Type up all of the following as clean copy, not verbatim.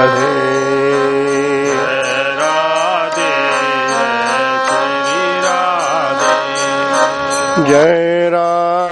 जय राधे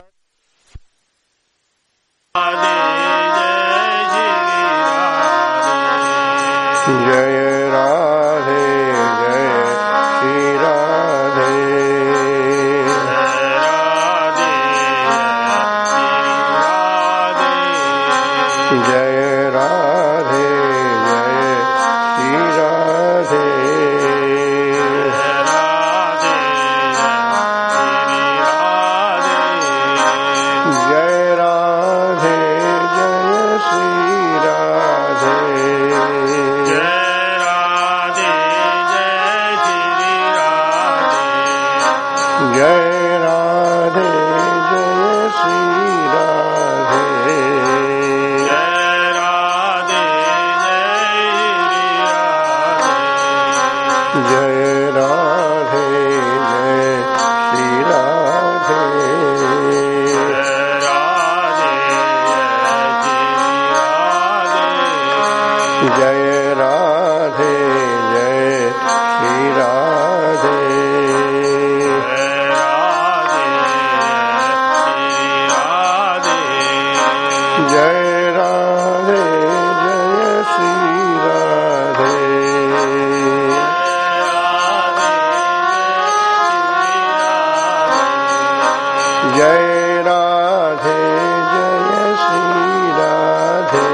जय राधे जय श्री राधे जय राधे जय श्री राधे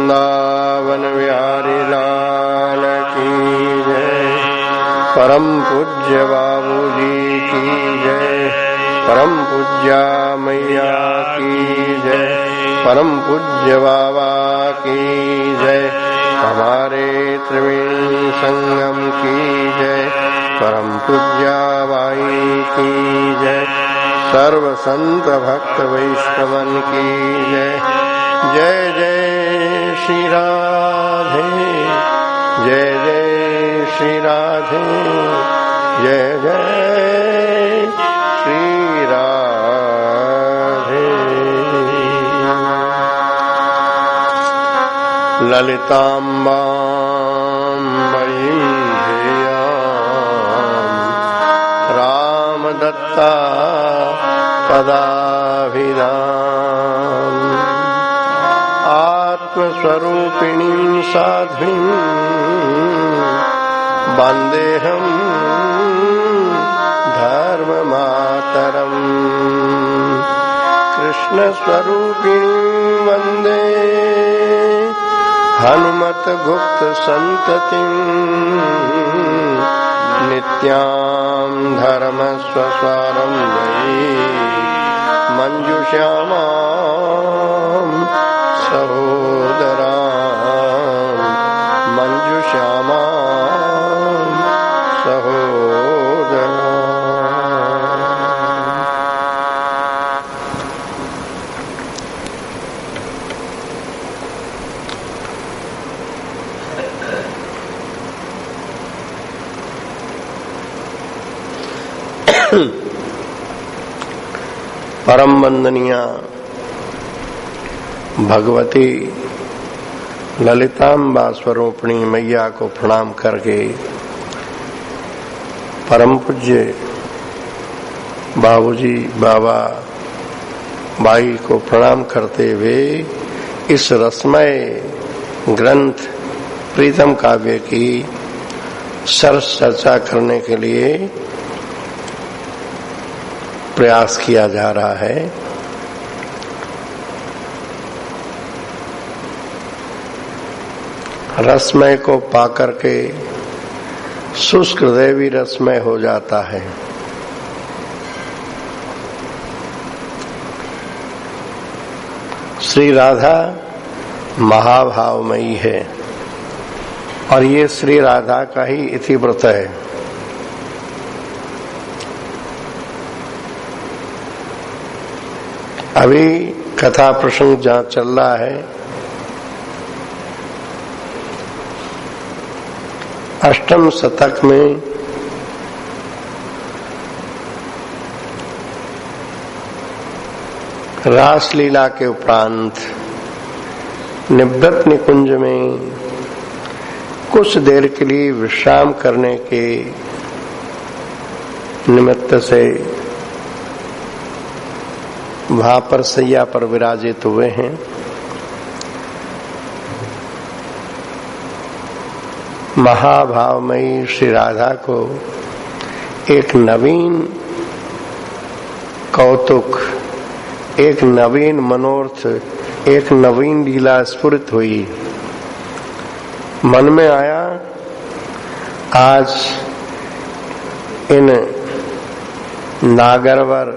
वृंदावन बिहारी लाल की जय। परम पूज्य बाबूजी की जय। परम पूज्या मैया की जय। परम पूज्य बाबा की जय। हमारे त्रिवेणी संगम की जय। परम पूज्या बाई की जय। सर्व संत भक्त वैष्णवन की जय। जय जय श्री राधे। जय जय श्री राधे। जय जय श्री राधे। ललिताम्बां वयं ध्येयाम रामदत्ता पदाभिधाम्। आत्मस्वरूपिणीं साध्वीं वन्देऽहं धर्ममातरम्। कृष्णस्वरूपिणीं वन्दे हनुमद्गुप्त सन्ततिम्। नित्यां धर्मस्वस्वारम्भै मञ्जुश्यामां सहोदरां। मञ्जुश्यामां सहोदरां। परम वंदनीया भगवती ललिताम्बा स्वरूपिणी मैया को प्रणाम करके परम पूज्य बाबूजी बाबा बाई को प्रणाम करते हुए इस रसमय ग्रंथ प्रीतम काव्य की सरस चर्चा करने के लिए प्रयास किया जा रहा है। रसमय को पाकर के शुष्क हृदय भी रसमय हो जाता है। श्री राधा महाभावमयी है और ये श्री राधा का ही इतिवृत्त है। अभी कथा प्रसंग जहाँ चल रहा है, अष्टम शतक में रासलीला के उपरांत निवृत्त निकुंज में कुछ देर के लिए विश्राम करने के निमित्त से वहां पर सैया पर विराजित हुए हैं। महाभावमयी श्री राधा को एक नवीन कौतुक, एक नवीन मनोरथ, एक नवीन लीला स्फुरित हुई। मन में आया आज इन नागरवर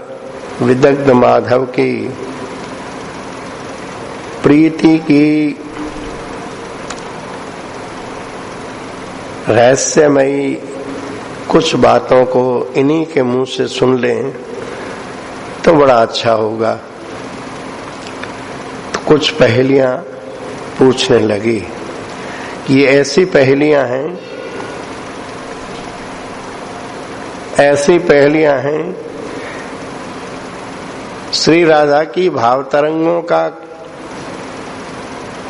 विदग्ध माधव की प्रीति की रहस्यमयी कुछ बातों को इन्हीं के मुंह से सुन लें तो बड़ा अच्छा होगा। तो कुछ पहेलियां पूछने लगी। ये ऐसी पहेलियां हैं, ऐसी पहेलियां हैं, श्री राधा की भाव तरंगों का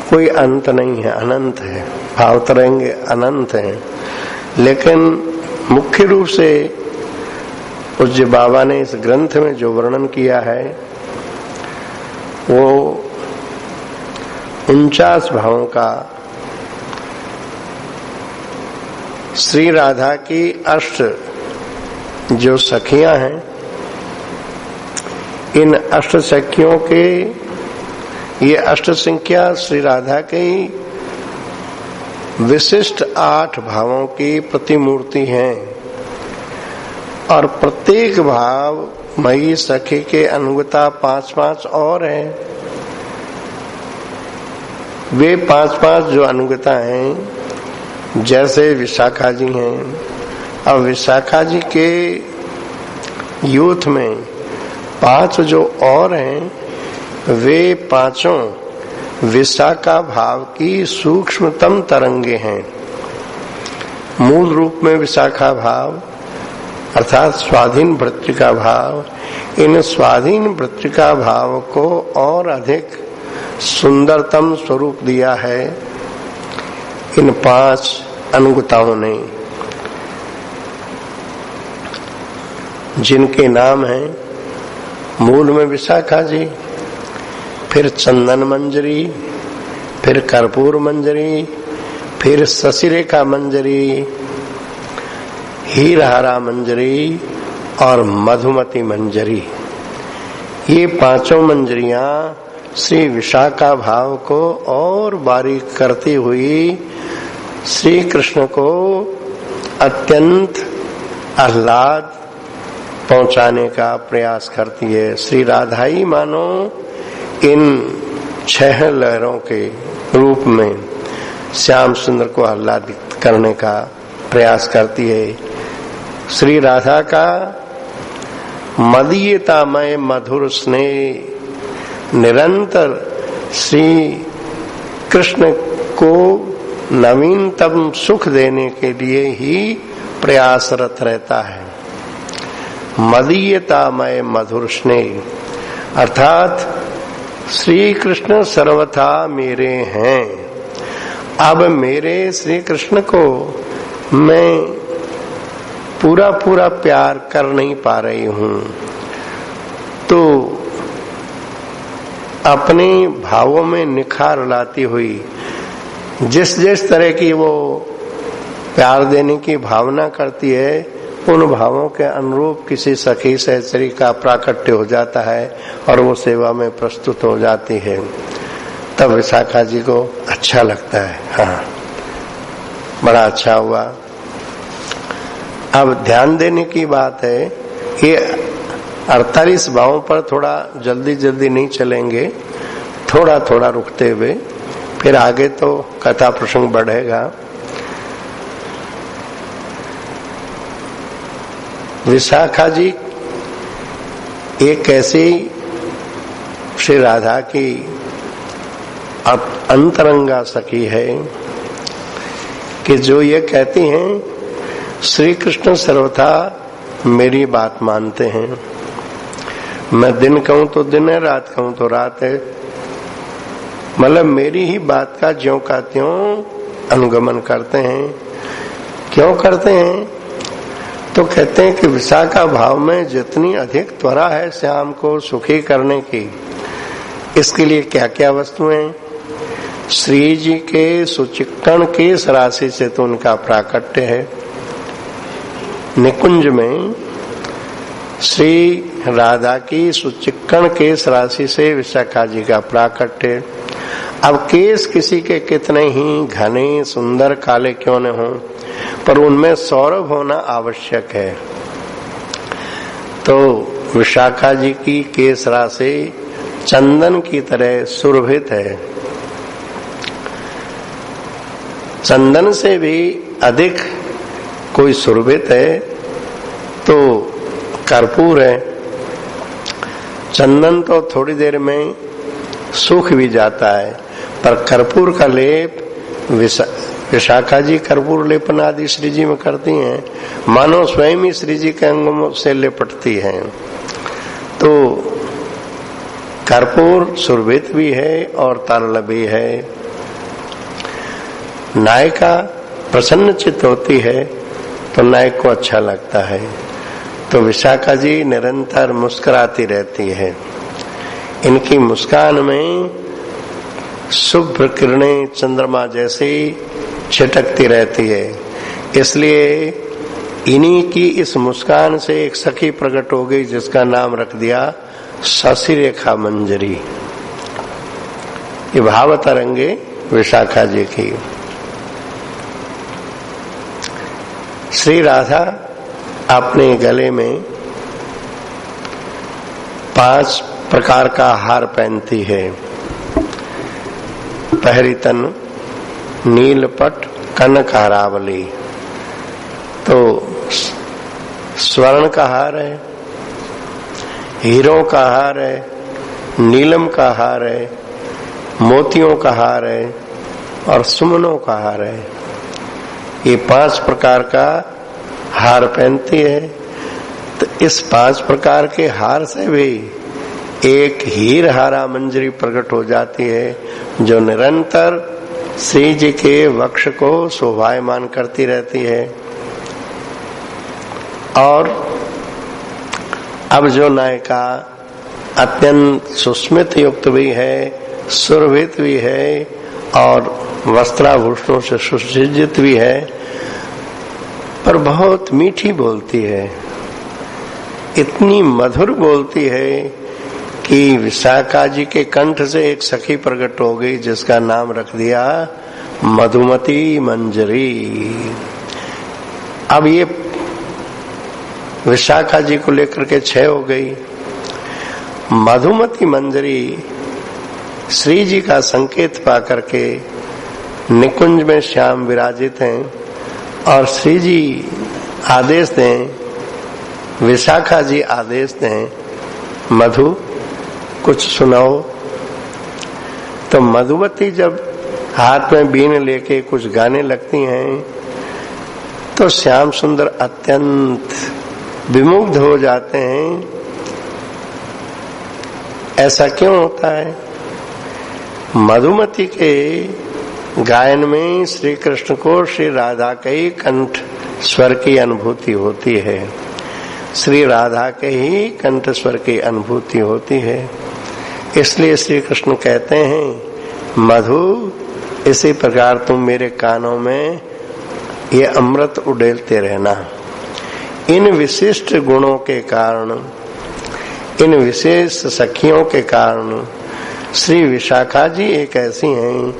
कोई अंत नहीं है, अनंत है। भाव तरंगे अनंत हैं, लेकिन मुख्य रूप से पूज्य बाबा ने इस ग्रंथ में जो वर्णन किया है वो 49 भावों का श्री राधा की 8 जो सखियां हैं, इन 8 सखियों के ये अष्ट संख्या श्री राधा के विशिष्ट 8 भावों की प्रतिमूर्ति हैं और प्रत्येक भाव मई सखी के अनुगता 5-5 और हैं। वे 5-5 जो अनुगता हैं, जैसे विशाखा जी हैं। अब विशाखा जी के यूथ में 5 जो और हैं, वे 5 विशाखा भाव की सूक्ष्मतम तरंगे हैं। मूल रूप में विशाखा भाव अर्थात स्वाधीन वृत्तिका भाव, इन स्वाधीन वृत्तिका भाव को और अधिक सुंदरतम स्वरूप दिया है इन 5 अनुगताओं ने, जिनके नाम हैं मूल में विशाखा जी, फिर चंदन मंजरी, फिर कर्पूर मंजरी, फिर शशिरेखा मंजरी, हीरहरा मंजरी और मधुमती मंजरी। ये 5 मंजरियां श्री विशाखा भाव को और बारीक करती हुई श्री कृष्ण को अत्यंत आह्लाद पहुंचाने का प्रयास करती है। श्री राधा ही मानो इन 6 लहरों के रूप में श्याम सुंदर को आह्लादित करने का प्रयास करती है। श्री राधा का मदीयतामय मधुर स्नेह निरंतर श्री कृष्ण को नवीनतम सुख देने के लिए ही प्रयासरत रहता है। मदीयतामय मधुर स्नेह अर्थात श्री कृष्ण सर्वथा मेरे हैं। अब मेरे श्री कृष्ण को मैं पूरा पूरा प्यार कर नहीं पा रही हूं, तो अपने भावों में निखार लाती हुई जिस जिस तरह की वो प्यार देने की भावना करती है, उन भावों के अनुरूप किसी सखी सहचरी का प्राकट्य हो जाता है और वो सेवा में प्रस्तुत हो जाती है। तब विशाखा जी को अच्छा लगता है, हाँ बड़ा अच्छा हुआ। अब ध्यान देने की बात है, ये 48 भावों पर थोड़ा जल्दी जल्दी नहीं चलेंगे, थोड़ा थोड़ा रुकते हुए, फिर आगे तो कथा प्रसंग बढ़ेगा। विशाखा जी एक ऐसी श्री राधा की अंतरंगा सखी है कि जो ये कहती हैं श्री कृष्ण सर्वथा मेरी बात मानते हैं। मैं दिन कहूं तो दिन है, रात कहूं तो रात है, मतलब मेरी ही बात का ज्यों का त्यों अनुगमन करते हैं। क्यों करते हैं? तो कहते हैं कि विशाखा भाव में जितनी अधिक त्वरा है श्याम को सुखी करने की, इसके लिए क्या क्या वस्तुएं, श्री जी के सुचिक्कण केश राशि से तो उनका प्राकट्य है। निकुंज में श्री राधा की सुचिक्कण केश राशि से विशाखा जी का प्राकट्य। अब केश किसी के कितने ही घने सुंदर काले क्यों न हो, पर उनमें सौरभ होना आवश्यक है। तो विशाखा जी की केश राशि चंदन की तरह सुरभित है। चंदन से भी अधिक कोई सुरभित है तो कर्पूर है। चंदन तो थोड़ी देर में सूख भी जाता है, पर कर्पूर का लेप विशाखा जी कर्पूर लेपन आदि श्री जी में करती हैं, मानो स्वयं ही श्री जी के अंगों से लिपटती हैं। तो कर्पूर सुरभित भी है और तरल भी है। नायिका प्रसन्न चित्त होती है तो नायक को अच्छा लगता है। तो विशाखा जी निरंतर मुस्कुराती रहती है। इनकी मुस्कान में शुभ्र किरणें चंद्रमा जैसी छिटकती रहती है। इसलिए इन्हीं की इस मुस्कान से एक सखी प्रकट हो गई जिसका नाम रख दिया शशिरेखा मंजरी। ये भाव तरंगे विशाखा जी की। श्री राधा अपने गले में 5 प्रकार का हार पहनती है। पहरितन, नीलपट, कनक हारावली। तो स्वर्ण का हार है, हीरों का हार है, नीलम का हार है, मोतियों का हार है और सुमनों का हार है। ये 5 प्रकार का हार पहनती है। तो इस 5 प्रकार के हार से भी एक हीर हारा मंजरी प्रकट हो जाती है, जो निरंतर श्री जी के वक्ष को शोभायमान करती रहती है। और अब जो नायिका अत्यंत सुस्मित युक्त भी है, सुरभित भी है और वस्त्राभूषणों से सुसज्जित भी है, पर बहुत मीठी बोलती है, इतनी मधुर बोलती है कि विशाखा जी के कंठ से एक सखी प्रकट हो गई, जिसका नाम रख दिया मधुमती मंजरी। अब ये विशाखा जी को लेकर के 6 हो गई। मधुमती मंजरी श्री जी का संकेत पा करके निकुंज में श्याम विराजित हैं और श्री जी आदेश दें, विशाखा जी आदेश दें, मधु कुछ सुनाओ। तो मधुमती जब हाथ में बीन लेके कुछ गाने लगती हैं तो श्याम सुंदर अत्यंत विमुग्ध हो जाते हैं। ऐसा क्यों होता है? मधुमती के गायन में श्री कृष्ण को श्री राधा के ही कंठ स्वर की अनुभूति होती है, श्री राधा के ही कंठ स्वर की अनुभूति होती है। इसलिए श्री कृष्ण कहते हैं, मधु इसी प्रकार तुम मेरे कानों में ये अमृत उड़ेलते रहना। इन विशिष्ट गुणों के कारण, इन विशेष सखियों के कारण श्री विशाखा जी एक ऐसी हैं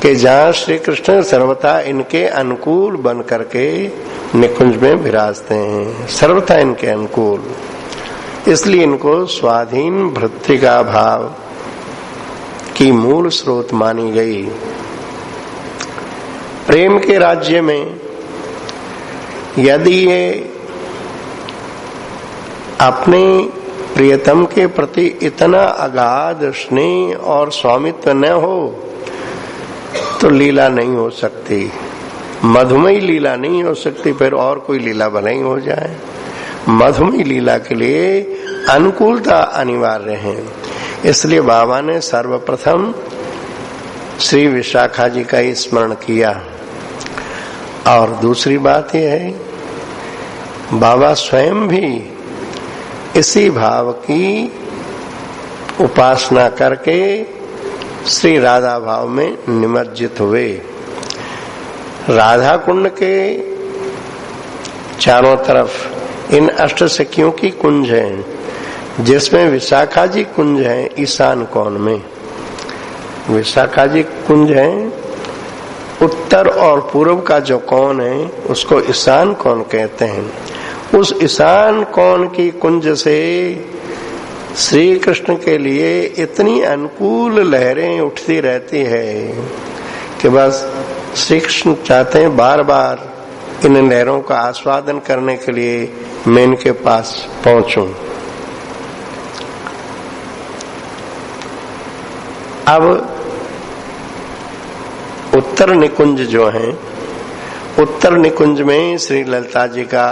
कि जहाँ श्री कृष्ण सर्वथा इनके अनुकूल बन करके निकुंज में विराजते हैं, सर्वथा इनके अनुकूल। इसलिए इनको स्वाधीन भृत्तिका भाव की मूल स्रोत मानी गई। प्रेम के राज्य में यदि ये अपने प्रियतम के प्रति इतना अगाध स्नेह और स्वामित्व न हो तो लीला नहीं हो सकती, मधुमयी लीला नहीं हो सकती, फिर और कोई लीला भले ही हो जाए। मधुमयी लीला के लिए अनुकूलता अनिवार्य है। इसलिए बाबा ने सर्वप्रथम श्री विशाखा जी का ही स्मरण किया। और दूसरी बात यह है, बाबा स्वयं भी इसी भाव की उपासना करके श्री राधा भाव में निमज्जित हुए। राधा कुंड के चारों तरफ इन अष्ट सखियों की कुंज है, जिसमें विशाखा जी कुंज है ईशान कोण में। विशाखा जी कुंज है उत्तर और पूर्व का जो कोण है उसको ईशान कोण कहते हैं। उस ईशान कोण की कुंज से श्री कृष्ण के लिए इतनी अनुकूल लहरें उठती रहती है कि बस श्री कृष्ण चाहते हैं बार बार इन लहरों का आस्वादन करने के लिए मैं इनके पास पहुंचूं। अब उत्तर निकुंज जो है, उत्तर निकुंज में श्री ललिता जी का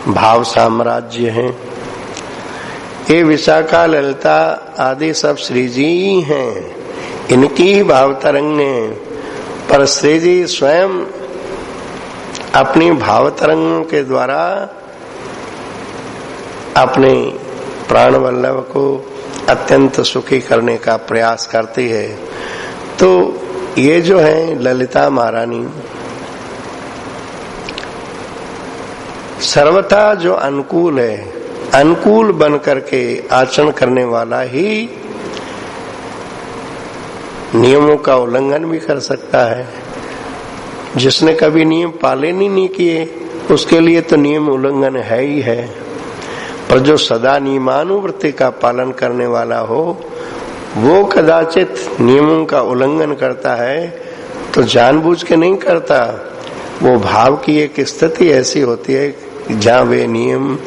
भाव साम्राज्य है। ये विशाखा, ललिता आदि सब श्री जी हैं, इनकी ही भाव तरंगें, पर श्री जी स्वयं अपनी भाव तरंगों के द्वारा अपने प्राण वल्लभ को अत्यंत सुखी करने का प्रयास करती है। तो ये जो है ललिता महारानी सर्वथा जो अनुकूल है, अनुकूल बन करके आचरण करने वाला ही नियमों का उल्लंघन भी कर सकता है। जिसने कभी नियम पालन ही नहीं किए उसके लिए तो नियम उल्लंघन है ही है, पर जो सदा नियमानुवृत्ति का पालन करने वाला हो वो कदाचित नियमों का उल्लंघन करता है तो जानबूझ के नहीं करता, वो भाव की एक स्थिति ऐसी होती है जहाँ वे नियम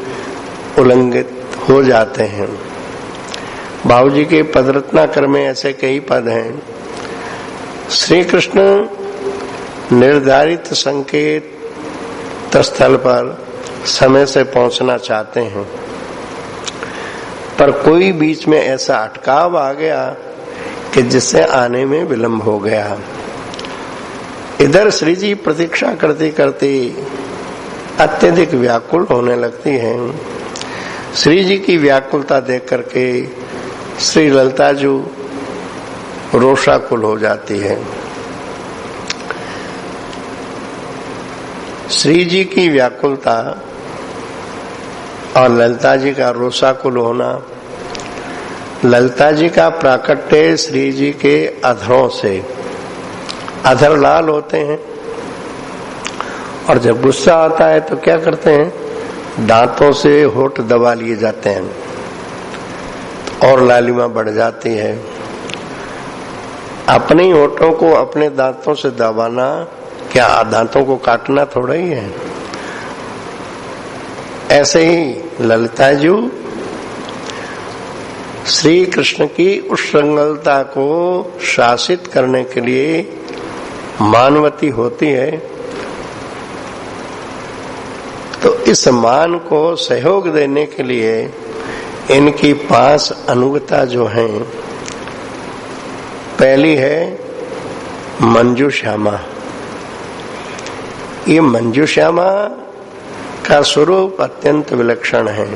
उल्लंघित हो जाते हैं। बाबूजी के पदरत्नाकर में ऐसे कई पद हैं। श्री कृष्ण निर्धारित संकेत स्थल पर समय से पहुंचना चाहते हैं, पर कोई बीच में ऐसा अटकाव आ गया कि जिससे आने में विलंब हो गया। इधर श्री जी प्रतीक्षा करते करते अत्यधिक व्याकुल होने लगती हैं। श्री जी की व्याकुलता देख करके श्री ललिता जी रोषाकुल हो जाती है। श्री जी की व्याकुलता और ललिता जी का रोषाकुल होना, ललिता जी का प्राकट्य श्री जी के अधरों से, अधर लाल होते हैं और जब गुस्सा आता है तो क्या करते हैं, दांतों से होठ दबा लिए जाते हैं और लालिमा बढ़ जाती है। अपने ही होठों को अपने दांतों से दबाना क्या दांतों को काटना थोड़ा ही है। ऐसे ही ललिता जी श्री कृष्ण की उस संगलता को शासित करने के लिए मानवती होती है, तो इस मान को सहयोग देने के लिए इनकी 5 अनुगता जो हैं, पहली है मंजू श्यामा। ये मंजू श्यामा का स्वरूप अत्यंत विलक्षण है।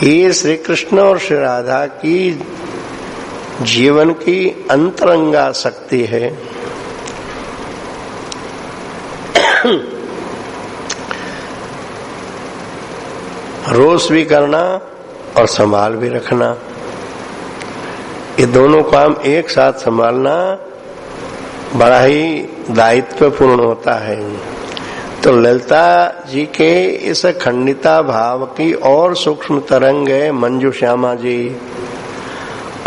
ये श्री कृष्ण और श्री राधा की जीवन की अंतरंगा शक्ति है। रोष भी करना और संभाल भी रखना, ये दोनों काम एक साथ संभालना बड़ा ही दायित्वपूर्ण होता है। तो ललिता जी के इस खंडिता भाव की और सूक्ष्म तरंग है मंजू श्यामा जी,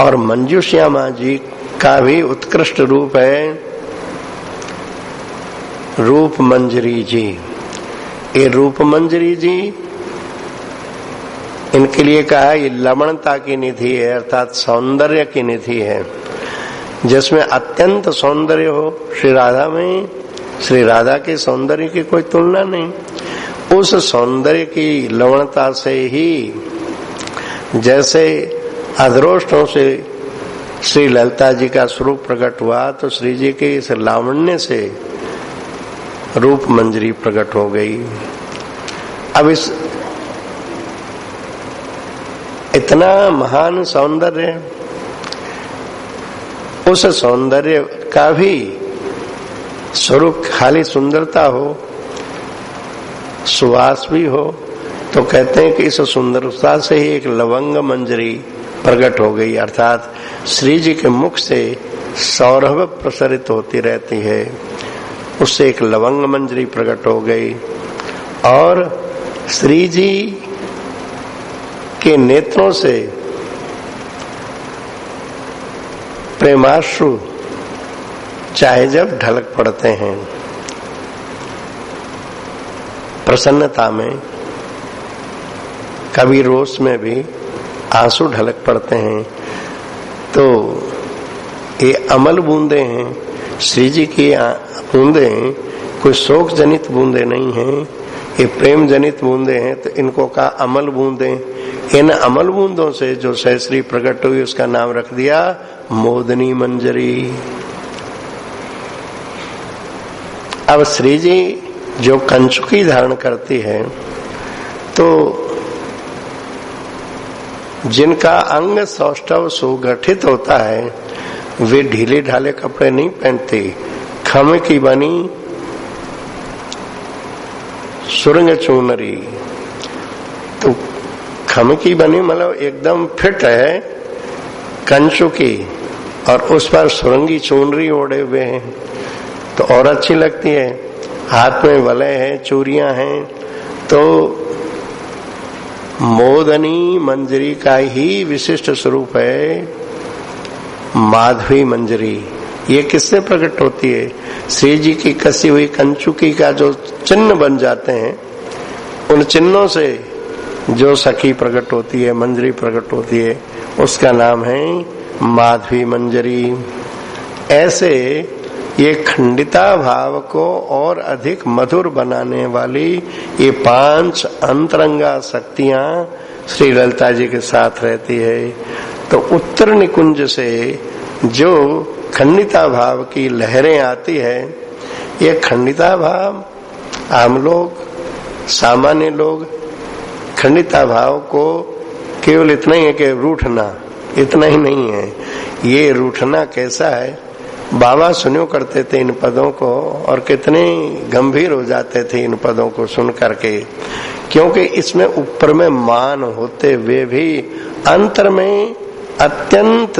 और मंजू श्यामा जी का भी उत्कृष्ट रूप है रूप मंजरी जी। ये रूप मंजरी जी, इनके लिए कहा ये लवणता की निधि है, अर्थात सौंदर्य की निधि है, जिसमें अत्यंत सौंदर्य हो। श्री राधा में, श्री राधा के सौंदर्य की कोई तुलना नहीं। उस सौंदर्य की लवणता से ही जैसे अधरोष्ठों से श्री ललिता जी का स्वरूप प्रकट हुआ, तो श्री जी के इस लावण्य से रूप मंजरी प्रकट हो गई। अब इस इतना महान सौंदर्य, उस सौंदर्य का भी स्वरूप खाली सुंदरता हो, सुवास भी हो, तो कहते हैं कि इस सुंदरता से ही एक लवंग मंजरी प्रकट हो गई, अर्थात श्री जी के मुख से सौरभ प्रसरित होती रहती है, उससे एक लवंग मंजरी प्रकट हो गई। और श्री जी के नेत्रों से प्रेमाश्रु चाहे जब ढलक पड़ते हैं, प्रसन्नता में, कभी रोष में भी आंसू ढलक पड़ते हैं, तो ये अमल बूंदे हैं। श्री जी की बूंदे कोई शोक जनित बूंदे नहीं हैं, ये प्रेम जनित बूंदे हैं, तो इनको कहा अमल बूंदे। इन अमल बूंदों से जो सहश्री प्रकट हुई उसका नाम रख दिया मोदनी मंजरी। अब श्री जी जो कंचुकी धारण करती है, तो जिनका अंग सौष्ठव सुगठित होता है वे ढीले ढाले कपड़े नहीं पहनते। खम की बनी सुरंग चूनरी, खम की बनी मतलब एकदम फिट है, कंचू की, और उस पर सुरंगी चुनरी ओढ़े हुए हैं तो और अच्छी लगती है। हाथ में वलय है, चूड़ियां हैं, तो मोदनी मंजरी का ही विशिष्ट स्वरूप है माधवी मंजरी। ये किससे प्रकट होती है? श्री जी की कसी हुई कंचुकी का जो चिन्ह बन जाते हैं, उन चिन्हों से जो सखी प्रकट होती है, मंजरी प्रकट होती है, उसका नाम है माधवी मंजरी। ऐसे ये खंडिता भाव को और अधिक मधुर बनाने वाली ये 5 अंतरंगा शक्तियां श्री ललिता जी के साथ रहती है। तो उत्तर निकुंज से जो खंडिता भाव की लहरें आती है, ये खंडिता भाव हम लोग सामान्य लोग खंडिता भाव को केवल इतना ही है कि रूठना, इतना ही नहीं है। ये रूठना कैसा है, बाबा सुनो करते थे इन पदों को और कितने गंभीर हो जाते थे इन पदों को सुन करके, क्योंकि इसमें ऊपर में मान होते हुए भी अंतर में अत्यंत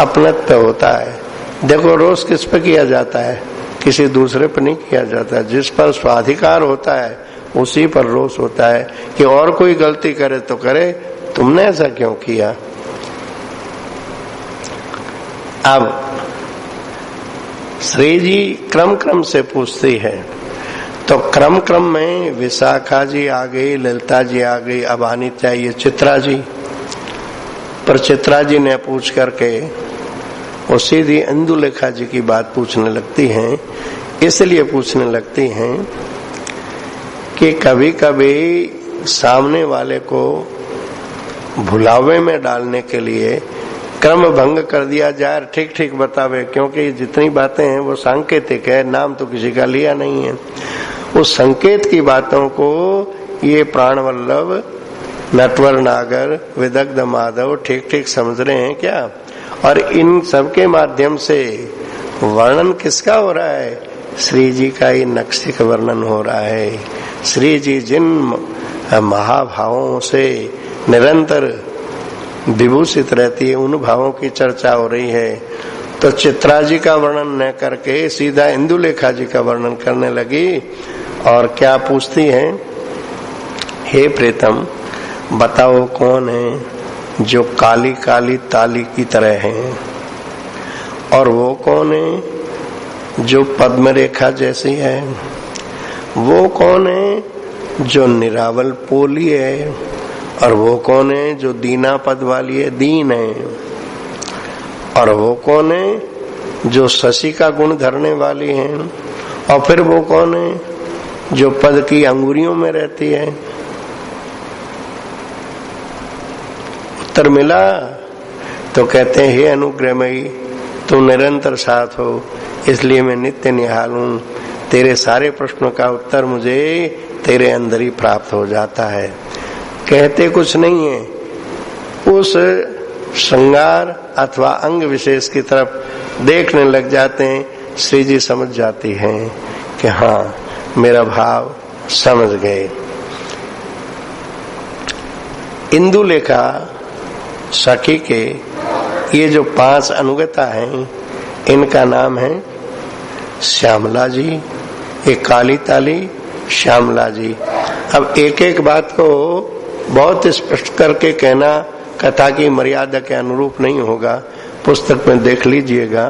अपनत्व होता है। देखो रोष किस पर किया जाता है? किसी दूसरे पर नहीं किया जाता। जिस पर स्वाधिकार होता है उसी पर रोष होता है कि और कोई गलती करे तो करे, तुमने ऐसा क्यों किया। अब श्री जी क्रम क्रम से पूछती है, तो क्रम क्रम में विशाखा जी आ गई, ललिता जी आ गई, अब आनी चाहिए चित्रा जी। पर चित्रा जी ने पूछ करके वो सीधी इंदुलेखा जी की बात पूछने लगती हैं। इसलिए पूछने लगती हैं कि कभी कभी सामने वाले को भुलावे में डालने के लिए क्रम भंग कर दिया जाए, ठीक ठीक बतावे, क्योंकि जितनी बातें हैं वो सांकेतिक है, नाम तो किसी का लिया नहीं है। उस संकेत की बातों को ये प्राणवल्लभ, नटवर नागर, विदग्ध माधव ठीक ठीक समझ रहे हैं क्या? और इन सबके माध्यम से वर्णन किसका हो रहा है? श्री जी का ही नक्शिक वर्णन हो रहा है। श्री जी जिन महाभावों से निरंतर विभूषित रहती है, उन भावों की चर्चा हो रही है। तो चित्रा जी का वर्णन न करके सीधा इंदुलेखा जी का वर्णन करने लगी और क्या पूछती है, हे प्रीतम बताओ कौन है जो काली काली ताली की तरह है, और वो कौन है जो पद्म रेखा जैसी है, वो कौन है जो निरावल पोली है, और वो कौन है जो दीना पद वाली है, दीन है, और वो कौन है जो शशि का गुण धरने वाली है, और फिर वो कौन है जो पद की अंगुरियों में रहती है। उत्तर मिला तो कहते हैं, हे अनुग्रहमयी तू निरंतर साथ हो, इसलिए मैं नित्य निहाल हूं। तेरे सारे प्रश्नों का उत्तर मुझे तेरे अंदर ही प्राप्त हो जाता है। कहते कुछ नहीं है, उस श्रृंगार अथवा अंग विशेष की तरफ देखने लग जाते हैं। श्री जी समझ जाती हैं कि हाँ मेरा भाव समझ गए। इंदुलेखा सखी के ये जो 5 अनुगता हैं, इनका नाम है श्यामला जी, एक काली ताली श्यामला जी। अब एक एक बात को बहुत स्पष्ट करके कहना कथा की मर्यादा के अनुरूप नहीं होगा। पुस्तक में देख लीजिएगा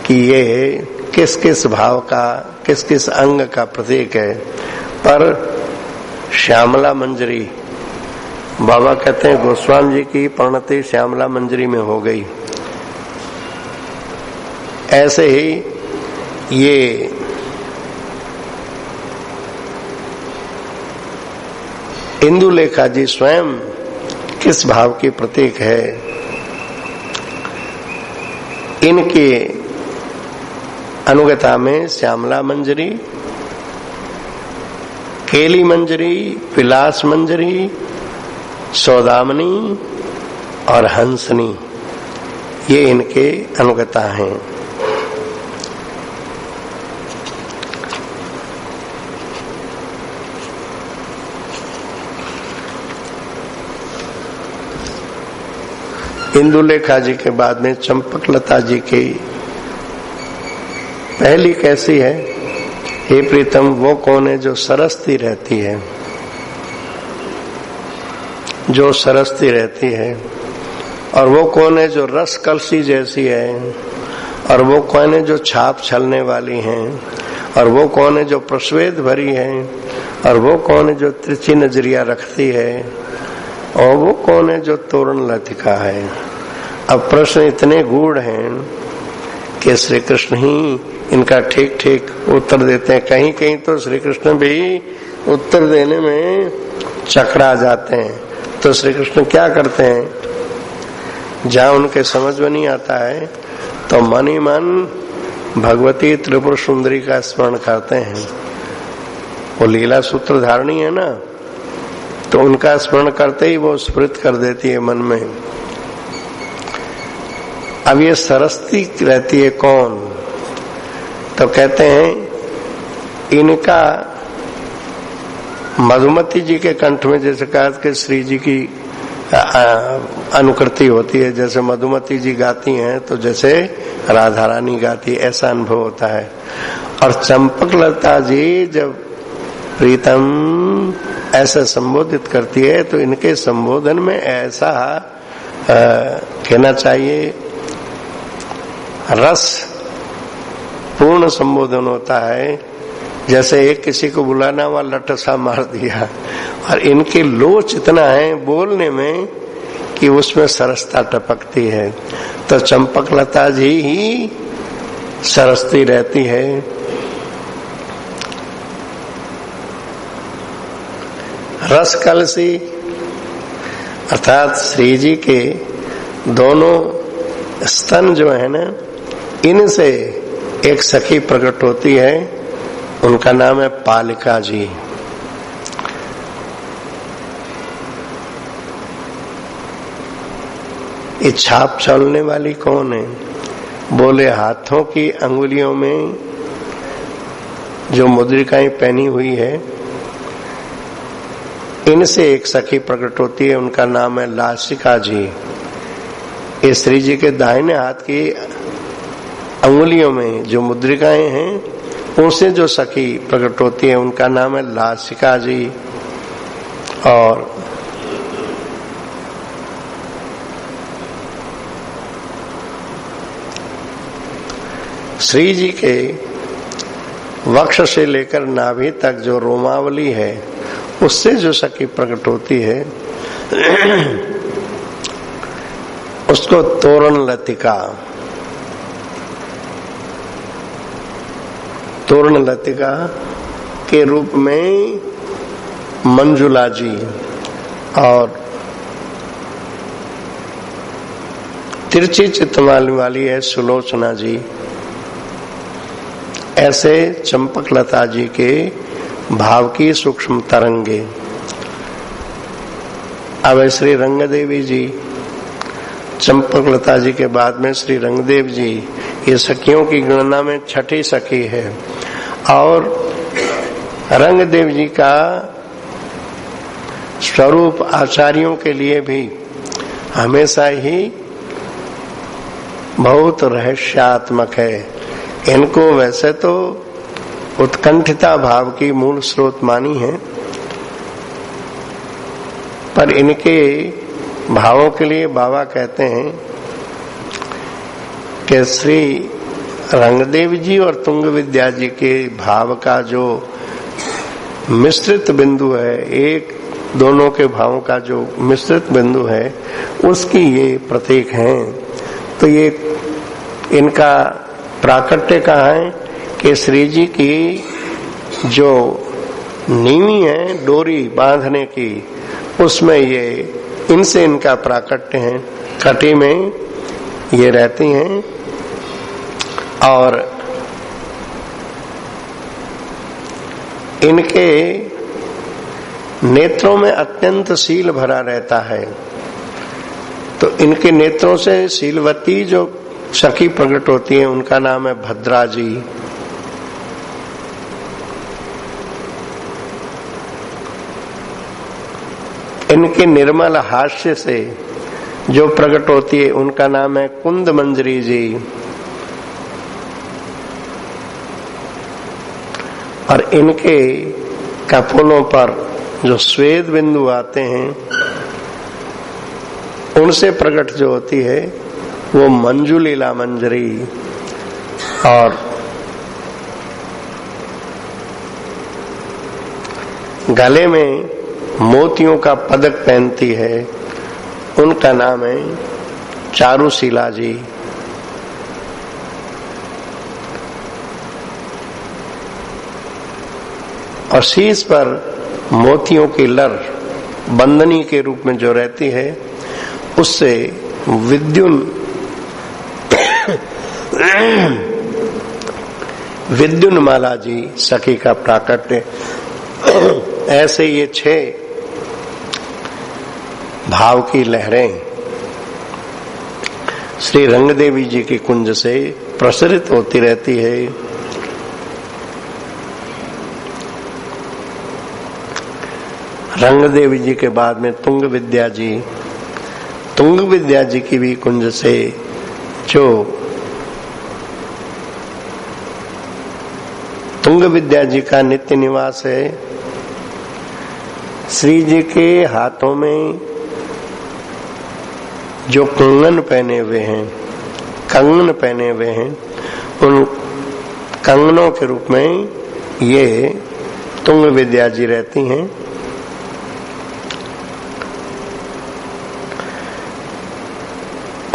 कि ये किस किस भाव का, किस किस अंग का प्रतीक है। पर श्यामला मंजरी, बाबा कहते हैं गोस्वामी जी की परिणति श्यामला मंजरी में हो गई। ऐसे ही ये इंदुलेखा जी स्वयं किस भाव की प्रतीक है, इनके अनुगता में श्यामला मंजरी, केली मंजरी, विलास मंजरी, सौदामनी और हंसनी, ये इनके अनुगता हैं। इंदुलेखा जी के बाद में चंपकलता जी की पहली कैसी है? हे प्रीतम, वो कौन है जो सरसती रहती है, जो सरसती रहती है, और वो कौन है जो रस कलसी जैसी है, और वो कौन है जो छाप छलने वाली है, और वो कौन है जो प्रस्वेद भरी है, और वो कौन है जो तिरछी नजरिया रखती है, और वो कौन है जो तोरण लतिका है। अब प्रश्न इतने गूढ़ हैं कि श्री कृष्ण ही इनका ठीक ठीक उत्तर देते हैं। कहीं कहीं तो श्री कृष्ण भी उत्तर देने में चकरा जाते हैं। तो श्री कृष्ण क्या करते हैं, जहां उनके समझ में नहीं आता है तो मन ही मन भगवती त्रिपुर सुंदरी का स्मरण करते हैं। वो लीला सूत्र धारणी है ना, तो उनका स्मरण करते ही वो स्फुरित कर देती है मन में। अब ये सरस्ती रहती है कौन? तो कहते हैं इनका मधुमती जी के कंठ में, जैसे कहा कि श्री जी की अनुकृति होती है, जैसे मधुमती जी गाती हैं तो जैसे राधा रानी गाती, ऐसा अनुभव होता है। और चंपकलता जी जब प्रीतम ऐसा संबोधित करती है तो इनके संबोधन में ऐसा कहना चाहिए रस पूर्ण संबोधन होता है, जैसे एक किसी को बुलाना हुआ लट सा मार दिया। और इनके लोच इतना है बोलने में कि उसमें सरसता टपकती है। तो चंपकलता जी ही सरसती रहती है। रस कलसी अर्थात श्री जी के दोनों स्तन जो है ना, इनसे एक सखी प्रकट होती है, उनका नाम है पालिका जी। ये छाप चलने वाली कौन है? बोले हाथों की अंगुलियों में जो मुद्रिकाएं पहनी हुई है, इनसे एक सखी प्रकट होती है, उनका नाम है लासिका जी। ये श्री जी के दाहिने हाथ की अंगुलियों में जो मुद्रिकाएं हैं, उनसे जो सखी प्रकट होती है उनका नाम है लासिका जी। और श्री जी के वक्ष से लेकर नाभि तक जो रोमावली है, उससे जो सखी प्रकट होती है उसको तोरण लतिका, तोरण लतिका के रूप में मंजुला जी और तिरछी चित्तमाली वाली है सुलोचना जी। ऐसे चंपकलता जी के भाव की सूक्ष्म तरंगे। अब श्री रंगदेवी जी, चंपकलता जी के बाद में श्री रंगदेव जी, ये सखियों की गणना में छठी सखी है। और रंगदेव जी का स्वरूप आचार्यों के लिए भी हमेशा ही बहुत रहस्यात्मक है। इनको वैसे तो उत्कंठिता भाव की मूल स्रोत मानी है, पर इनके भावों के लिए बाबा कहते हैं कि श्री रंगदेव जी और तुंग विद्या जी के भाव का जो मिश्रित बिंदु है, एक दोनों के भावों का जो मिश्रित बिंदु है, उसकी ये प्रतीक हैं। तो ये इनका प्राकट्य कहाँ है कि श्री जी की जो नीवी है डोरी बांधने की, उसमें ये इनसे इनका प्राकट्य है। कटी में ये रहती हैं और इनके नेत्रों में अत्यंत शील भरा रहता है। तो इनके नेत्रों से शीलवती जो सखी प्रकट होती है, उनका नाम है भद्रा जी। इनके निर्मल हास्य से जो प्रकट होती है उनका नाम है कुंद मंजरी जी। और इनके कपोलों पर जो श्वेत बिंदु आते हैं उनसे प्रकट जो होती है वो मंजुलीला मंजरी। और गले में मोतियों का पदक पहनती है, उनका नाम है चारुशीला जी। और शीश पर मोतियों की लर बंदनी के रूप में जो रहती है उससे विद्युन माला जी सखी का प्राकट्य। ऐसे ये 6 भाव की लहरें श्री रंगदेवी जी की कुंज से प्रसरित होती रहती है। रंगदेवी जी के बाद में तुंग विद्या जी की भी कुंज से जो तुंग विद्या जी का नित्य निवास है। श्री जी के हाथों में जो कंगन पहने हुए हैं, उन कंगनों के रूप में ये तुंग विद्या जी रहती हैं।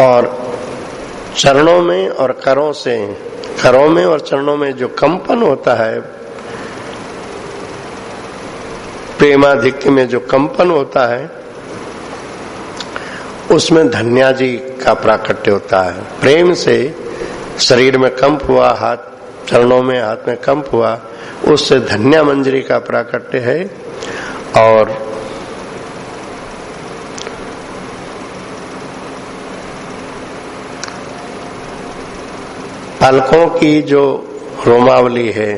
और चरणों में और करों में और चरणों में जो कंपन होता है, प्रेमाधिक्य में जो कंपन होता है, उसमें धन्या जी का प्राकट्य होता है। प्रेम से शरीर में कंप हुआ, चरणों में हाथ में कंप हुआ, उससे धन्या मंजरी का प्राकट्य है। और पलकों की जो रोमावली है,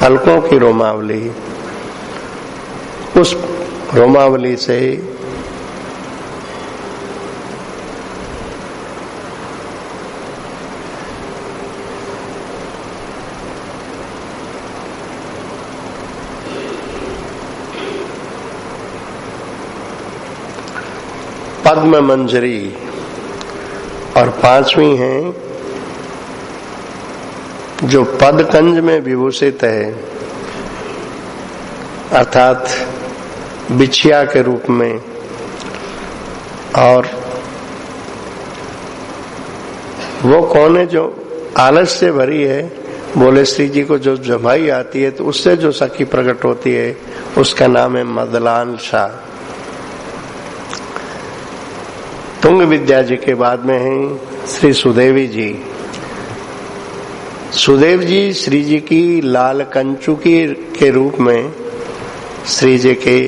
पलकों की रोमावली, उस रोमावली से पद्म मंजरी। और 5वीं है जो पदकंज में विभूषित है, अर्थात बिछिया के रूप में। और वो कौन है जो आलस से भरी है? बोले श्री जी को जो जमाई आती है तो उससे जो सखी प्रकट होती है उसका नाम है मदलान शाह। तुंग विद्या जी के बाद में है श्री सुदेवी जी। सुदेव जी श्री जी की लाल कंचुकी के रूप में श्री जी के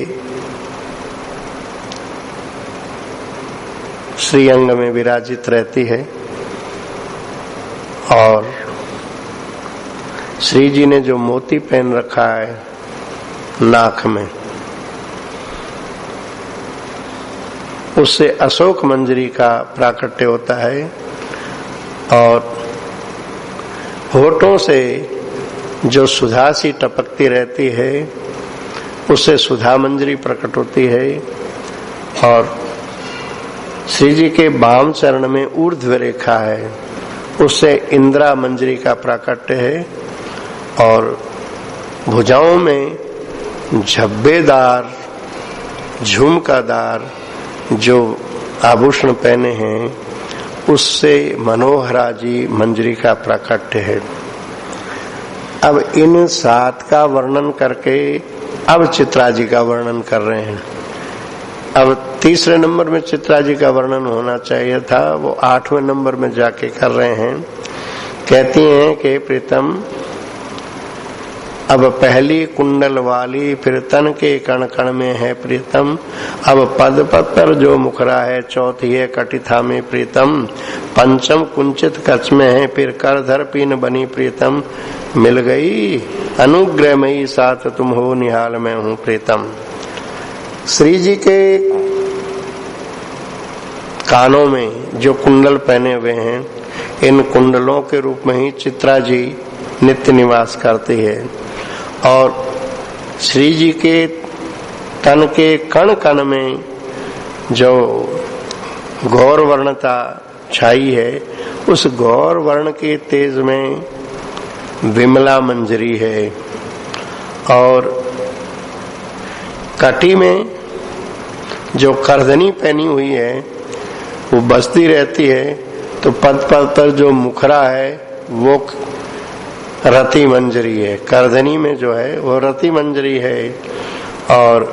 श्रीअंग में विराजित रहती है। और श्री जी ने जो मोती पहन रखा है नाक में, उससे अशोक मंजरी का प्राकट्य होता है। और होठों से जो सुधा सी टपकती रहती है उससे सुधा मंजरी प्रकट होती है। और श्री जी के वाम चरण में ऊर्ध्व रेखा है, उससे इंद्रा मंजरी का प्राकट्य है। और भुजाओं में झब्बेदार झुमकादार जो आभूषण पहने हैं उससे मनोहरा जी मंजरी का प्राकट्य है। अब इन 7 का वर्णन करके अब चित्रा जी का वर्णन कर रहे हैं। अब 3रे नंबर में चित्रा जी का वर्णन होना चाहिए था, वो 8वें नंबर में जाके कर रहे हैं। कहती हैं कि प्रीतम अब पहली कुंडल वाली, फिर तन के कण कण में है प्रीतम। अब पद पर जो मुखरा है, चौथी है कटिथा में प्रीतम। पंचम कुंचित कच में है, फिर करधर पीन बनी प्रीतम। मिल गई अनुग्रहमयी साथ तुम हो, निहाल में हूँ प्रीतम। श्री जी के कानों में जो कुंडल पहने हुए हैं, इन कुंडलों के रूप में ही चित्रा जी नित्य निवास करती है। और श्री जी के तन के कण कण में जो गौर वर्णता छाई है, उस गौर वर्ण के तेज में विमला मंजरी है। और कटी में जो करधनी पहनी हुई है वो बसती रहती है, तो पद पद पर जो मुखरा है वो रति मंजरी है। करधनी में जो है वो रति मंजरी है। और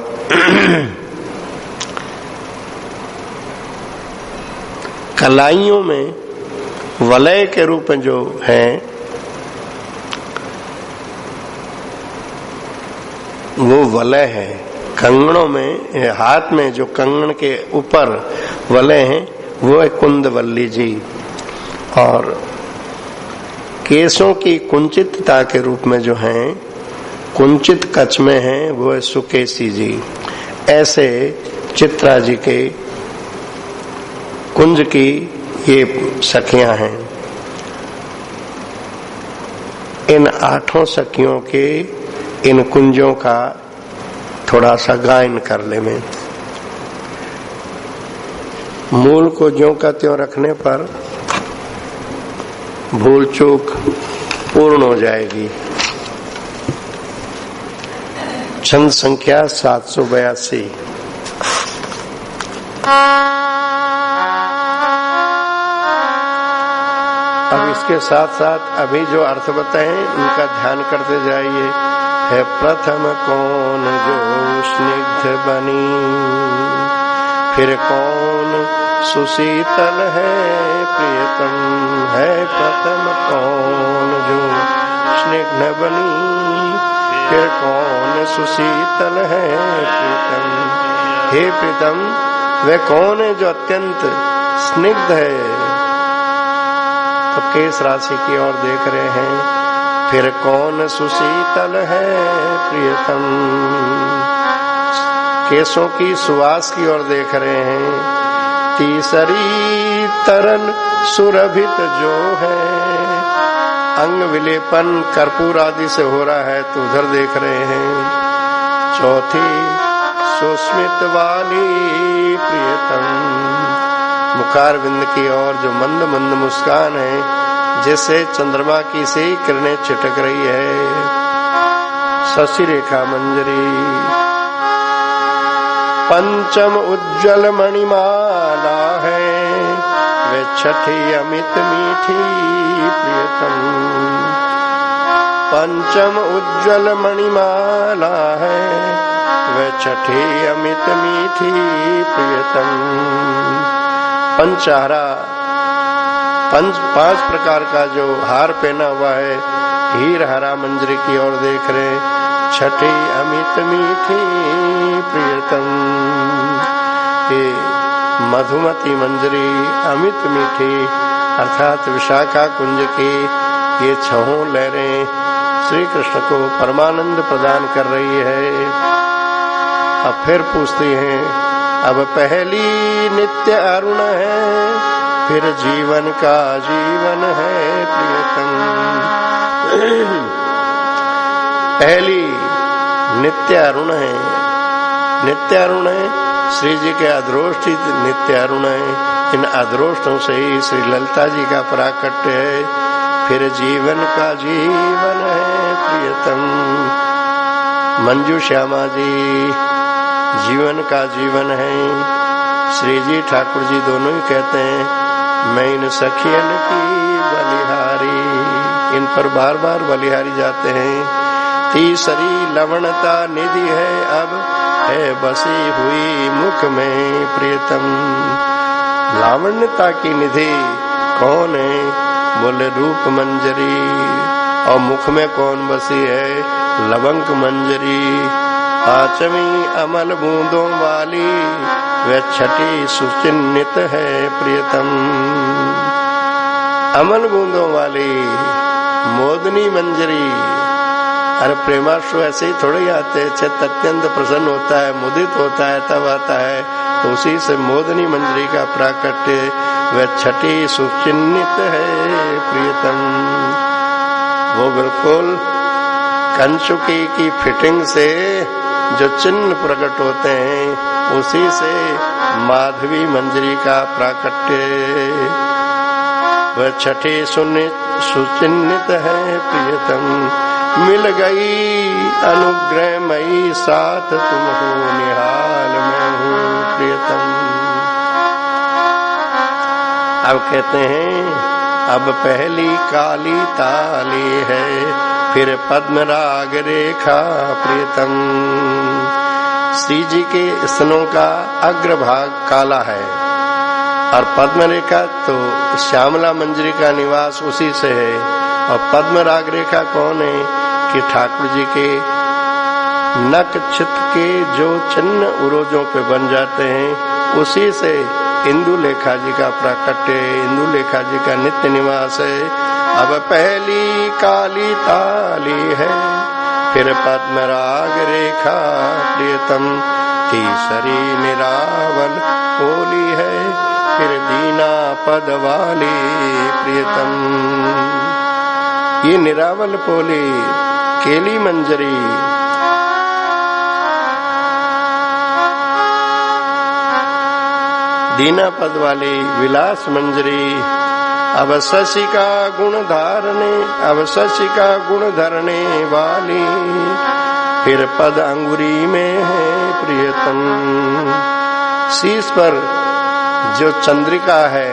कलाइयों में वलय के रूप में जो है वो वलय है। कंगनों में, हाथ में जो कंगन के ऊपर वलय हैं वो है कुंदवल्ली जी। और केशों की कुंचितता के रूप में जो हैं, कुंचित कच में हैं, वो है सुकेशी जी। ऐसे चित्रा जी के कुंज की ये सखियां हैं। इन 8 सखियों के इन कुंजों का थोड़ा सा गायन कर ले में। मूल को ज्यों का त्यों रखने पर भूल चूक पूर्ण हो जाएगी। छंद संख्या 782। अब इसके साथ साथ अभी जो अर्थ बताए उनका ध्यान करते जाइए। है प्रथम कौन जो स्निग्ध बनी, फिर कौन सुशीतल है प्रियतम। है प्रथम कौन जो स्निग्ध बनी, फिर कौन सुशीतल है प्रियतम। हे प्रियतम, वह कौन है जो अत्यंत स्निग्ध है। तो केश राशि की ओर देख रहे हैं। फिर कौन सुशीतल है प्रियतम, केशों की सुवास की ओर देख रहे हैं। तीसरी तरल सुरभित जो है, अंग विलेपन कर्पूर आदि से हो रहा है तो उधर देख रहे हैं। चौथी सुस्मित वाली प्रियतम, मुखारविंद की ओर जो मंद मंद मुस्कान है, जैसे चंद्रमा की से किरणें छिटक रही है। शशि रेखा मंजरी। पंचम उज्जवल मणिमाला है, वे छठी अमित मीठी प्रियतम। पंचम उज्जवल मणिमाला है, वे छठी अमित मीठी प्रियतम। पंचहारा, 5 प्रकार का जो हार पहना हुआ है, हीर हरा मंजरी की ओर देख रहे। छठी अमित मीठी प्रियतम। ये मधुमती मंजरी अमित मीठी अर्थात विशाखा कुंज की ये 6 लहरें श्री कृष्ण को परमानंद प्रदान कर रही है। अब फिर पूछती हैं, अब पहली नित्य अरुण है, फिर जीवन का जीवन है प्रियतम। पहली नित्य अरुण है, नित्य अरुण है श्री जी के अधरोष्ठित नित्य अरुण है। इन अधरोष्ठों से ही श्री ललिता जी का प्राकट्य है। फिर जीवन का जीवन है प्रियतम। मंजू श्यामा जी जीवन का जीवन है। श्री जी ठाकुर जी दोनों ही कहते हैं, मैं इन सखियन की बलिहारी। इन पर बार बार बलिहारी जाते हैं। तीसरी लवणता निधि है, अब है बसी हुई मुख में प्रियतम। लावण्यता की निधि कौन है? बोले रूप मंजरी। और मुख में कौन बसी है? लवंक मंजरी। 5वीं अमल बूंदों वाली, वह छठी सुचिन्हित है प्रियतम। अमल बूंदों वाली मोदनी मंजरी। अरे प्रेमाश्रु ऐसे ही थोड़े ही आते हैं। चित्त अत्यंत प्रसन्न होता है, मुदित होता है, तब आता है। तो उसी से मोदनी मंजरी का प्राकट्य वह छठी सुचिन्हित है प्रियतम। वो बिल्कुल कंचुकी की फिटिंग से जो चिन्ह प्रकट होते हैं उसी से माधवी मंजरी का प्राकट्य वह छठी सुचिन्हित है प्रियतम। मिल गई अनुग्रहमयी साथ तुम हो निहाल मैं हूँ प्रियतम। अब कहते हैं अब पहली काली ताली है फिर पद्म राग रेखा प्रियतम। श्री जी के स्तनों का अग्रभाग काला है और पद्म रेखा तो श्यामला मंजरी का निवास उसी से है। और पद्म राग रेखा कौन है कि ठाकुर जी के नक चित के जो चिन्ह उरोजों पे बन जाते हैं उसी से इंदु लेखा जी का प्राकट्य, इंदु लेखा जी का नित्य निवास है। अब पहली काली ताली है फिर पद्म राग रेखा प्रियतम। तीसरी निरावल पोली है फिर दीना पद वाली प्रियतम। ये निरावल पोली केली मंजरी दीना पद वाली विलास मंजरी। अब शशि का गुण धारने अब शशि का गुण धरने वाली फिर पद अंगुरी में है प्रियतम। शीश पर जो चंद्रिका है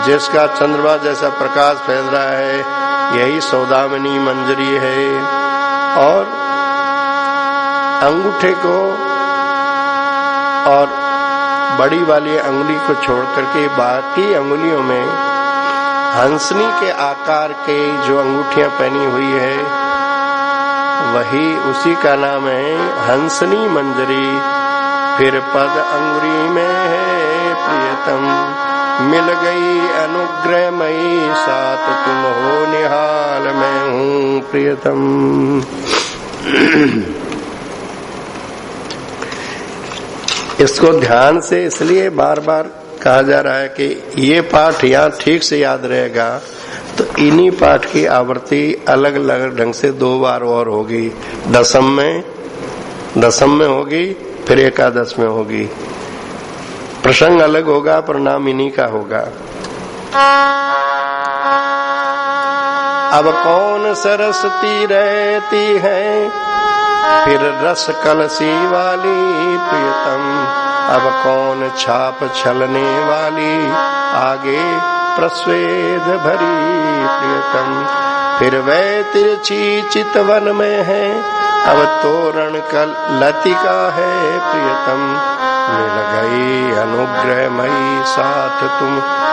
जिसका चंद्रमा जैसा प्रकाश फैल रहा है यही सौदामिनी मंजरी है। और अंगूठे को और बड़ी वाली अंगुली को छोड़ करके बाकी अंगुलियों में हंसनी के आकार के जो अंगूठियां पहनी हुई है वही उसी का नाम है हंसनी मंजरी। फिर पद अंगुरी में है प्रियतम। मिल गई अनुग्रहमयी साथ तुम हो निहाल मैं हूँ प्रियतम। इसको ध्यान से इसलिए बार बार कहा जा रहा है कि ये पाठ यहाँ ठीक से याद रहेगा तो इन्हीं पाठ की आवृत्ति अलग अलग ढंग से 2 बार और होगी। दशम में होगी फिर एकादश में होगी। प्रसंग अलग होगा पर नाम इन्हीं का होगा। अब कौन सरस्वती रहती है फिर रस कलसी वाली प्रियतम। अब कौन छाप छलने वाली आगे प्रस्वेद भरी प्रियतम। फिर वह तिरछी चितवन में है अब तोरण कल लतिका है प्रियतम। मिल गई अनुग्रहमयी साथ तुम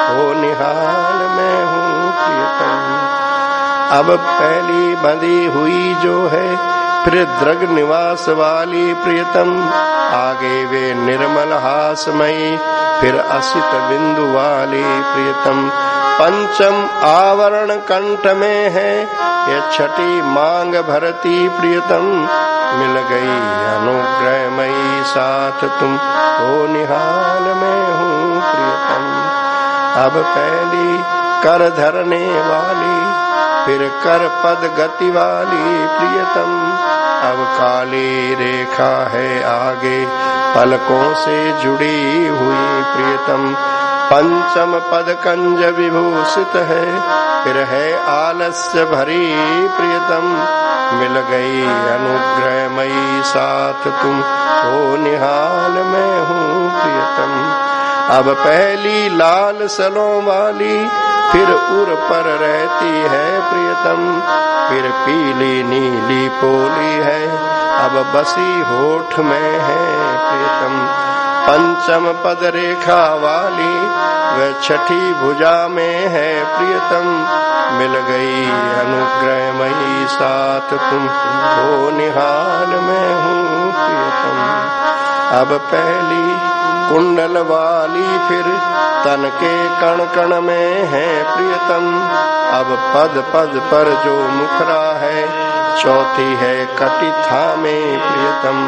हो निहाल मैं हूँ प्रियतम। अब पहली बंधी हुई जो है फिर द्रग निवास वाली प्रियतम। आगे वे निर्मल हासमयी फिर असित बिंदु वाली प्रियतम। पंचम आवरण कंठ में है यह छठी मांग भरती प्रियतम। मिल गई अनुग्रहमयी साथ तुम हो निहाल मैं हूँ प्रियतम। अब पहली कर धरने वाली फिर कर पद गति वाली प्रियतम। अब काली रेखा है आगे पलकों से जुड़ी हुई प्रियतम। पंचम पद कंज विभूषित है फिर है आलस्य भरी प्रियतम। मिल गई अनुग्रहमयी साथ तुम हो निहाल मैं हूँ प्रियतम। अब पहली लाल सलों वाली फिर उर पर रहती है प्रियतम। फिर पीली नीली पोली है अब बसी होठ में है प्रियतम। पंचम पद रेखा वाली वह छठी भुजा में है प्रियतम। मिल गई अनुग्रहमयी साथ तुम हो निहाल मैं हूँ प्रियतम। अब पहली कुंडल वाली फिर तन के कण कण में है प्रियतम। अब पद पद पर जो मुखरा है चौथी है कटिथा में प्रियतम।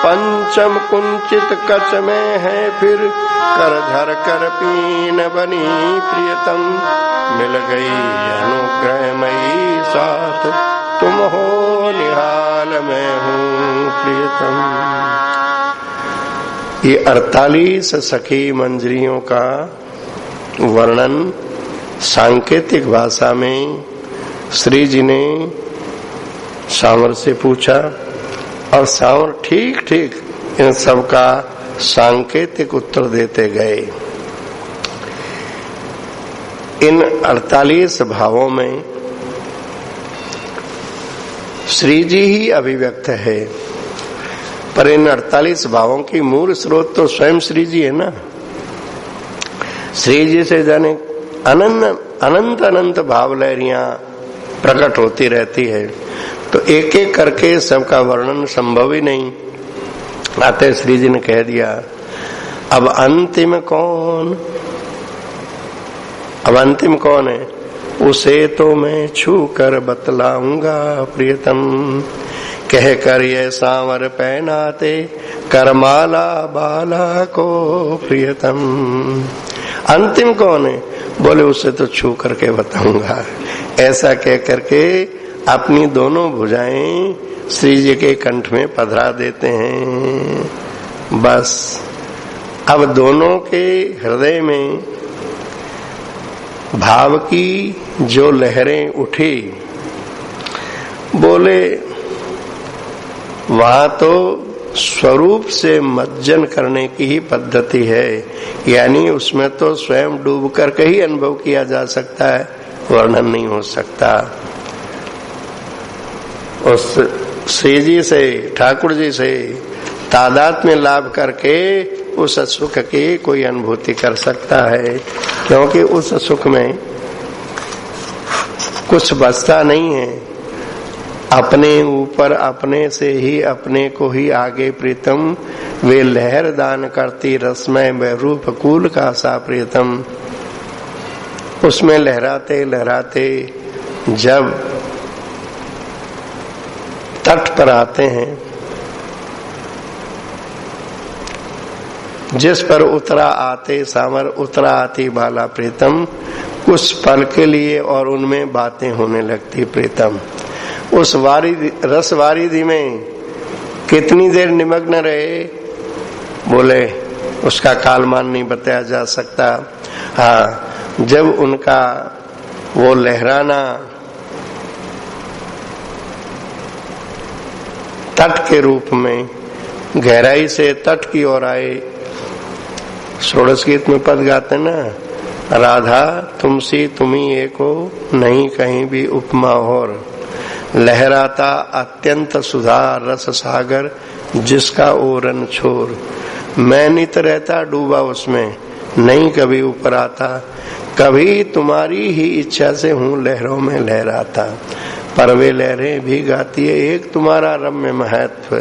पंचम कुंचित कच में है फिर कर धर कर पीन बनी प्रियतम। मिल गई अनुग्रहमयी साथ तुम हो निहाल मैं हूँ प्रियतम। ये 48 सखी मंजरियों का वर्णन सांकेतिक भाषा में श्री जी ने सांवर से पूछा और सांवर ठीक ठीक इन सब का सांकेतिक उत्तर देते गए। इन 48 भावों में श्री जी ही अभिव्यक्त है, पर इन 48 भावों की मूल स्रोत तो स्वयं श्री जी है ना। श्री जी से जाने अनंत अनंत भाव लहरियां प्रकट होती रहती है, तो एक एक करके सबका वर्णन संभव ही नहीं। आते श्री जी ने कह दिया अब अंतिम कौन, अब अंतिम कौन है उसे तो मैं छू कर बतलाऊंगा प्रियतम। कह कर ये सांवर पहनाते करमाला बाला को प्रियतम। अंतिम कौन है, बोले उसे तो छू करके बताऊंगा। ऐसा कह करके अपनी दोनों भुजाएं श्री जी के कंठ में पधरा देते हैं। बस अब दोनों के हृदय में भाव की जो लहरें उठी, बोले वहां तो स्वरूप से मज्जन करने की ही पद्धति है, यानी उसमें तो स्वयं डूब करके ही अनुभव किया जा सकता है, वर्णन नहीं हो सकता। उस श्री जी से, ठाकुर जी से तादात्म्य लाभ करके उस सुख की कोई अनुभूति कर सकता है, क्योंकि उस सुख में कुछ बचता नहीं है। अपने ऊपर अपने से ही अपने को ही आगे प्रीतम, वे लहर दान करती रसमय रूप कूल का सा प्रीतम। उसमें लहराते लहराते जब तट पर आते हैं, जिस पर उतरा आते सांवर उतरा आती बाला प्रीतम, उस पल के लिए और उनमें बातें होने लगती प्रीतम। उस वारिधि रस वारिधि में कितनी देर निमग्न रहे, बोले उसका कालमान नहीं बताया जा सकता। हाँ, जब उनका वो लहराना तट के रूप में गहराई से तट की ओर आए, षोडश गीत में पद गाते ना, राधा तुमसी तुम्ही एक हो नहीं कहीं भी उपमा और, लहराता अत्यंत सुधा रस सागर जिसका ओरन छोर। मैं नित रहता डूबा उसमें नहीं कभी ऊपर आता, कभी तुम्हारी ही इच्छा से हूँ लहरों में लहराता। पर वे लहरें भी गाती है एक तुम्हारा रम्य महत्व।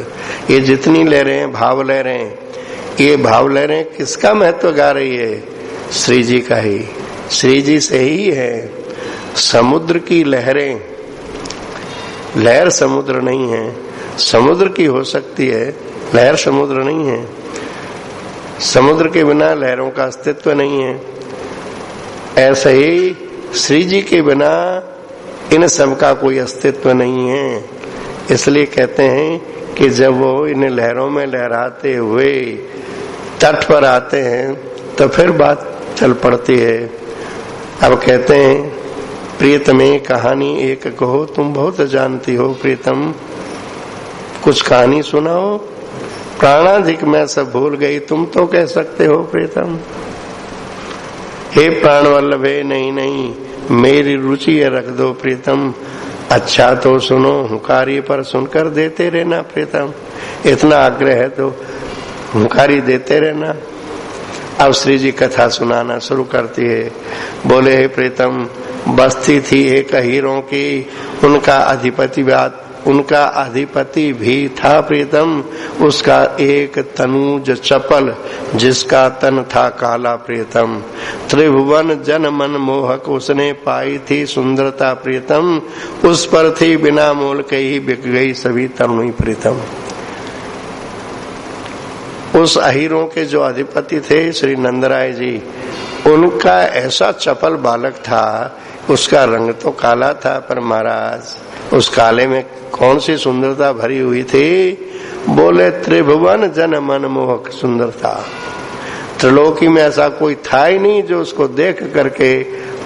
ये जितनी लहरें हैं भाव लहरें, ये भाव लहरें किसका महत्व गा रही है, श्री जी का ही, श्री जी से ही है। समुद्र की लहरें, लहर समुद्र नहीं है, समुद्र की हो सकती है, लहर समुद्र नहीं है। समुद्र के बिना लहरों का अस्तित्व नहीं है। ऐसे ही श्री जी के बिना इन सब का कोई अस्तित्व नहीं है। इसलिए कहते हैं कि जब वो इन लहरों में लहराते हुए तट पर आते हैं तो फिर बात चल पड़ती है। अब कहते हैं प्रियतमे कहानी एक कहो तुम बहुत जानती हो प्रीतम, कुछ कहानी सुनाओ, प्राणाधिक मैं सब भूल गई तुम तो कह सकते हो प्रीतम। हे प्राण वल्लभे नहीं नहीं मेरी रुचि ये रख दो प्रीतम, अच्छा तो सुनो हुंकारी पर सुनकर देते रहना प्रीतम। इतना आग्रह है तो हुंकारी देते रहना। अब श्री जी कथा सुनाना शुरू करती है। बोले हे प्रीतम, बस्ती थी एक हीरों की, उनका अधिपति भी था प्रीतम, उसका एक तनुज चपल जिसका तन था काला प्रीतम। त्रिभुवन जन मन मोहक उसने पाई थी सुंदरता प्रीतम, उस पर थी बिना मोल के ही बिक गई सभी तरुणी प्रीतम। उस अहीरों के जो अधिपति थे श्री नंदराय जी, उनका ऐसा चपल बालक था, उसका रंग तो काला था, पर महाराज उस काले में कौन सी सुंदरता भरी हुई थी। बोले त्रिभुवन जन मनमोहक सुंदरता, त्रिलोकी में ऐसा कोई था ही नहीं जो उसको देख करके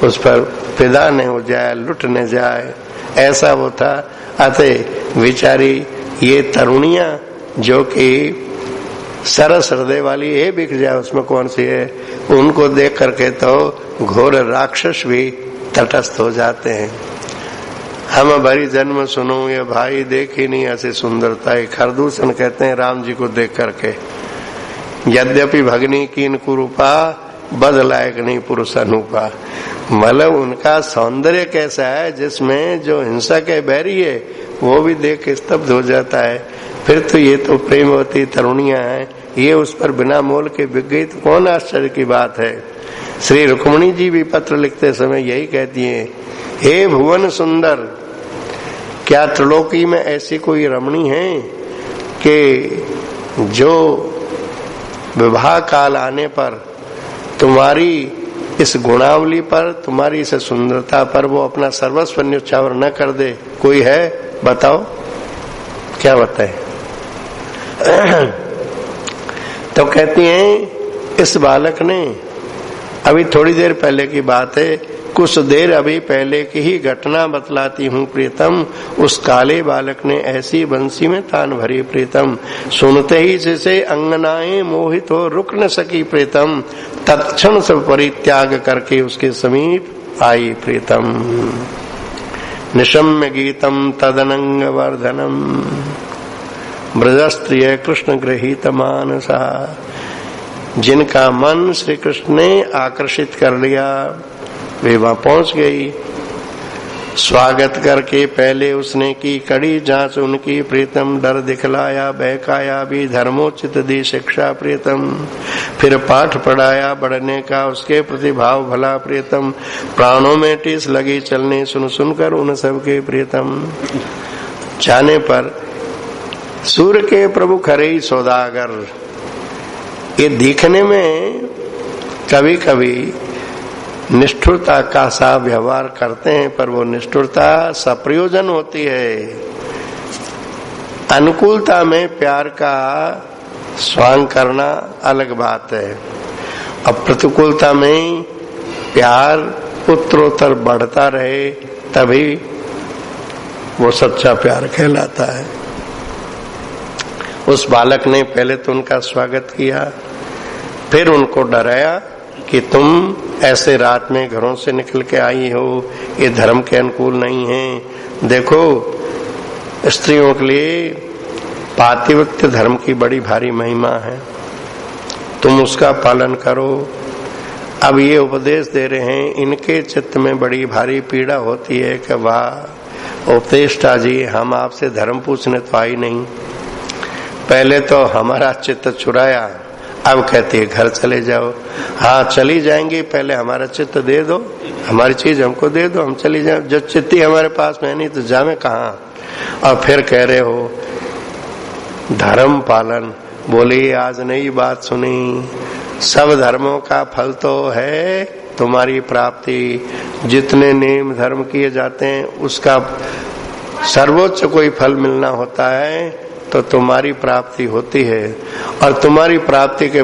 उस पर फिदा न हो जाए, लुट न जाए, ऐसा वो था। अतः विचारी ये तरुणियां जो कि सरस हृदय वाली ये बिक जाए उसमें कौन सी है, उनको देख करके तो घोर राक्षस भी तटस्थ हो जाते हैं। हम भरी जन्म सुनो ये भाई देखी नहीं ऐसी सुंदरता। खरदूषण कहते हैं राम जी को देख करके, यद्यपि भगनी कीन कुरूपा बद लायक नहीं पुरुष अनूपा। मतलब उनका सौंदर्य कैसा है जिसमें जो हिंसा के बैरी है वो भी देख के स्तब्ध हो जाता है। फिर तो ये तो प्रेमवती तरुणियां हैं, ये उस पर बिना मोल के बिक गई तो कौन आश्चर्य की बात है। श्री रुक्मिणी जी भी पत्र लिखते समय यही कहती हैं, हे भुवन सुंदर, क्या त्रिलोकी में ऐसी कोई रमणी है कि जो विवाह काल आने पर तुम्हारी इस गुणावली पर, तुम्हारी इस सुंदरता पर वो अपना सर्वस्व न्यौछावर न कर दे? कोई है? बताओ, क्या बताए? तो कहती हैं इस बालक ने, अभी थोड़ी देर पहले की बात है, कुछ देर अभी पहले की ही घटना बतलाती हूँ प्रीतम। उस काले बालक ने ऐसी बंसी में तान भरी प्रीतम, सुनते ही जिसे अंगनाएं मोहित हो रुक न सकी प्रीतम, तत्क्षण सब परित्याग करके उसके समीप आई प्रीतम। निशम्य गीतम तदनंग वर्धनम ब्रजस्त्रिय कृष्ण गृहीत मानसा, जिनका मन श्री कृष्ण ने आकर्षित कर लिया वे वहां पहुंच गई। स्वागत करके पहले उसने की कड़ी जांच उनकी प्रीतम, डर दिखलाया बहकाया भी धर्मोचित दी शिक्षा प्रीतम, फिर पाठ पढ़ाया बढ़ने का उसके प्रतिभाव भला प्रीतम, प्राणों में टीस लगी चलने सुन सुनकर उन सबके प्रीतम। जाने पर सूर्य के प्रभु खरे सौदागर, ये दिखने में कभी कभी निष्ठुरता का सा व्यवहार करते हैं, पर वो निष्ठुरता सप्रयोजन होती है। अनुकूलता में प्यार का स्वांग करना अलग बात है, अब प्रतिकूलता में प्यार उत्तरोत्तर बढ़ता रहे तभी वो सच्चा प्यार कहलाता है। उस बालक ने पहले तो उनका स्वागत किया, फिर उनको डराया कि तुम ऐसे रात में घरों से निकल के आई हो, ये धर्म के अनुकूल नहीं है। देखो स्त्रियों के लिए पातिव्रत्य धर्म की बड़ी भारी महिमा है, तुम उसका पालन करो। अब ये उपदेश दे रहे हैं, इनके चित्त में बड़ी भारी पीड़ा होती है कि वाह उपदेष्टा जी, हम आपसे धर्म पूछने तो आई नहीं, पहले तो हमारा चित्त चुराया, अब कहती है घर चले जाओ। हाँ चली जाएंगी, पहले हमारा चित्त दे दो, हमारी चीज हमको दे दो, हम चली जाए। जो चित्ती हमारे पास में नहीं तो जावे कहाँ। और फिर कह रहे हो धर्म पालन, बोली आज नई बात सुनी, सब धर्मों का फल तो है तुम्हारी प्राप्ति। जितने नियम धर्म किए जाते हैं उसका सर्वोच्च कोई फल मिलना होता है तो तुम्हारी प्राप्ति होती है, और तुम्हारी प्राप्ति के